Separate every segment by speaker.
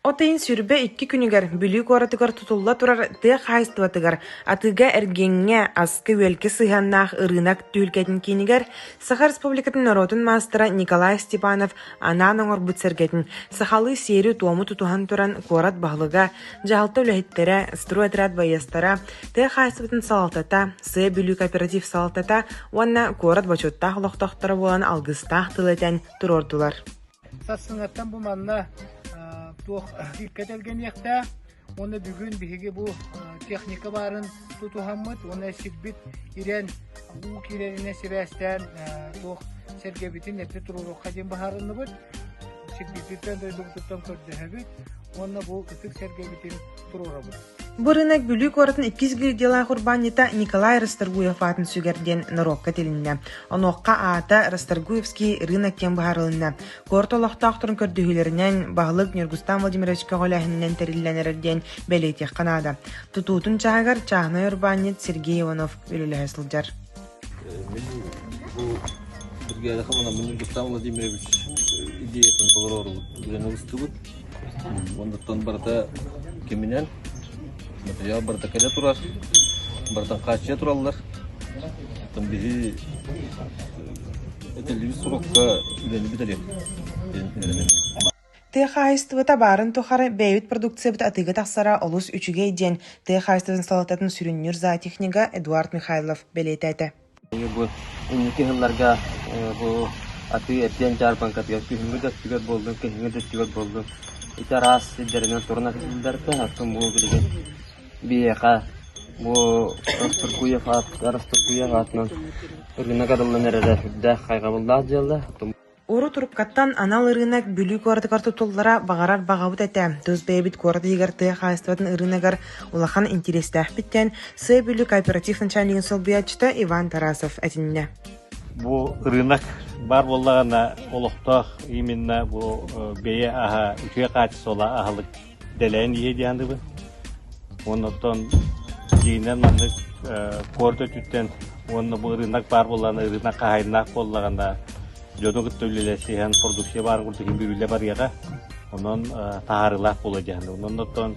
Speaker 1: Отайын сүрбе 2 күнігер бүлік оратыгар тутулла турар тыа хайстыватыгар атыга эргенге аскы өлке сыйханнаах ырынак түүлкетін кейнигер Саха Республикатын норотун мастера Николай Степанов анан оңорбут сергетін сахалы сері туому тутухан туран корат бағлыга жағалта үлэхиттере стру отряд байыстара тыа хайстыватын салалтата сыя бүлік оператив салалтата уанна корат бачуттаах лохтохтара болан алгыстаах тылетен турордулар.
Speaker 2: Сассыңаттан bu manna туох диккетелген яхта оны бүгүн биһиги бу техника барын тутухаммыт оны сирбит ирен у кирерине сибестен туох сергебитин эте турурукка ден бахарыныбыт сирбиттен да дуктуттан көрдөһөбүт оны бу ытык сергебитин турурабыт.
Speaker 1: Бұрынак бүлік оратын 200 дела құрбанита Николай Расторгуев атын сүгерден Норокка телінне. Онуққа ата Расторгуевский рынок кен бағарылынна. Кортолықтақтырын көрдігілерінен бағылық Нергустан Владимировичка ғолахыннен тәрілленерден бәлейтек қанада. Тұтутын чағығар чағына урбанит Сергей Иванов өлілі әсілдер.
Speaker 3: Нергустан Владимирович идеятын тоғырору үгенігістігіт. Ондықтан барда кеменен материал барда кәле турар, бардан қачия туралылар. Там бігі өтелі сұрыққа үлені бітелем.
Speaker 1: Тыахайстывыта барын тухары бәйбіт продукция біт атыға тақсара олус үчіге ден тыахайстывын салататын сүріннер зоотехнига Эдуард Михайлов бәлейтәді.
Speaker 4: Бұл үнекі ғылларға бұл аты әттен жарбан катыға күйінгі дөттігіт болдың, күйінгі дөттігіт болдың. Ita ras derinen turuna kilderde hakkım bu bilgen biyeqa bu Rastorguyev atnan ırgına kadallan erede de kaygabillah jalla.
Speaker 1: Ору турупкаттан анал ырынак бүлік оратыгар тутуллара бағарар бағабыт әтә. Төз бәйбіт кораты егерті қайыстыватын ырынагар улахан интерестәх біттен сый бүлік оператив начальнигін солбиятчыта Иван Тарасов әтінне.
Speaker 5: Бу рынок бар боллагана олохтох именно бу бее аха үче качысы ола ахалык делен ие диандыбы. Оннотон жийнен мандык кордо түттен онны бу рынок бар боллагана рынок кайнак боллаганда жодогут төлелесиген продукция бар курдугин бирүле бар яга онон таарылак боло жанды. Оннотон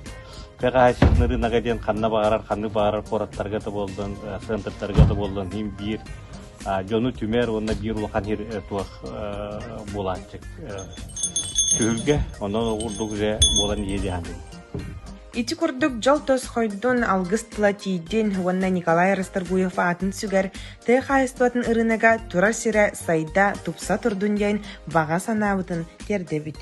Speaker 5: кайсыны рынога ден канна багарар кораттарга да болдун, центрдарга да болдун, им бир Жону түмер онна бир улахан туах болачык түлге онон урдук же болан едиан.
Speaker 1: Ити курдук жол төс хойдун алгыс платидин уанна Николай Расторгуев атын сүгер тэ хайстуатын ырынага тура сире сайда тупса турдун яйын баға санабытын тердебит.